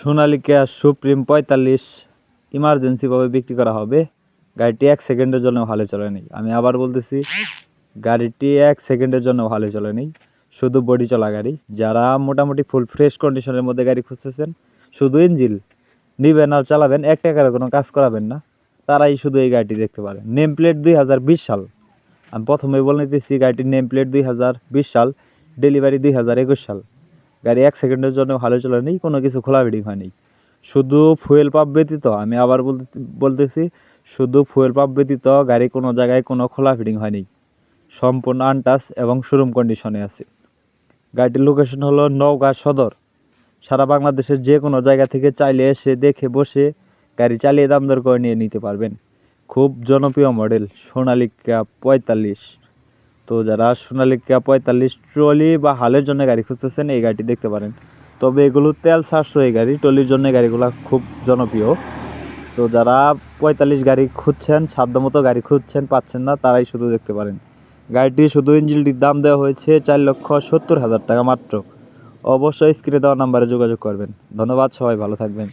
Sonalika supreme 45 ইমার্জেন্সিভাবে বিক্রি করা হবে। গাড়িটি 1 সেকেন্ডের জন্য ভালো চলে নেই। আমি আবার বলতেছি, গাড়িটি 1 সেকেন্ডের জন্য ভালো চলে নেই, শুধু বডি চলা গাড়ি। যারা মোটামুটি ফুল ফ্রেশ কন্ডিশনের মধ্যে গাড়ি খুঁজতেছেন, শুধু ইঞ্জিন নিবেন আর চালাবেন, 1 টাকার কোনো কাজ করাবেন না, তারাই শুধু এই গাড়িটি দেখতে পারেন। নেম প্লেট 2020 সাল। আমি প্রথমেই বলে নিতেছি, গাড়িটির নেম প্লেট 2020 সাল, ডেলিভারি 2021 সাল। গাড়ি 1 সেকেন্ডের জন্য ভালো চলে নেই, কোনো কিছু খোলা ফিটিং হয়নি। শুধু ফুয়েল পাম্প ব্যতীত, আমি আবার বলতেছি, শুধু ফুয়েল পাম্প ব্যতীত গাড়ি কোনো জায়গায় কোনো খোলা ফিটিং হয়নি, সম্পূর্ণ আনটাচ এবং শোরুম কন্ডিশনে আছে। গাড়িটির লোকেশন হলো নওগাঁ সদর। সারা বাংলাদেশের যে কোনো জায়গা থেকে চাইলে এসে দেখে বসে গাড়ি চালিয়ে দাম দর করে নিয়ে নিতে পারবেন। খুব জনপ্রিয় মডেল সোনালিকা 45। তো যারা সোনালিকা 45 ট্রলি বা হালের জন্য গাড়ি খুঁজতেছেন, এই গাড়িটি দেখতে পারেন। তবে এগুলো তেল সাশ্রয়ী গাড়ি, ট্রলির জন্য গাড়িগুলো খুব জনপ্রিয়। তো যারা 45 গাড়ি খুঁজছেন, সাধ্যমতো গাড়ি খুঁজছেন, পাচ্ছেন না, তারাই শুধু দেখতে পারেন। গাড়িটি শুধু ইঞ্জিনটির দাম দেওয়া হয়েছে 4,70,000 টাকা মাত্র। অবশ্যই স্ক্রিনে দেওয়া নাম্বারে যোগাযোগ করবেন। ধন্যবাদ, সবাই ভালো থাকবেন।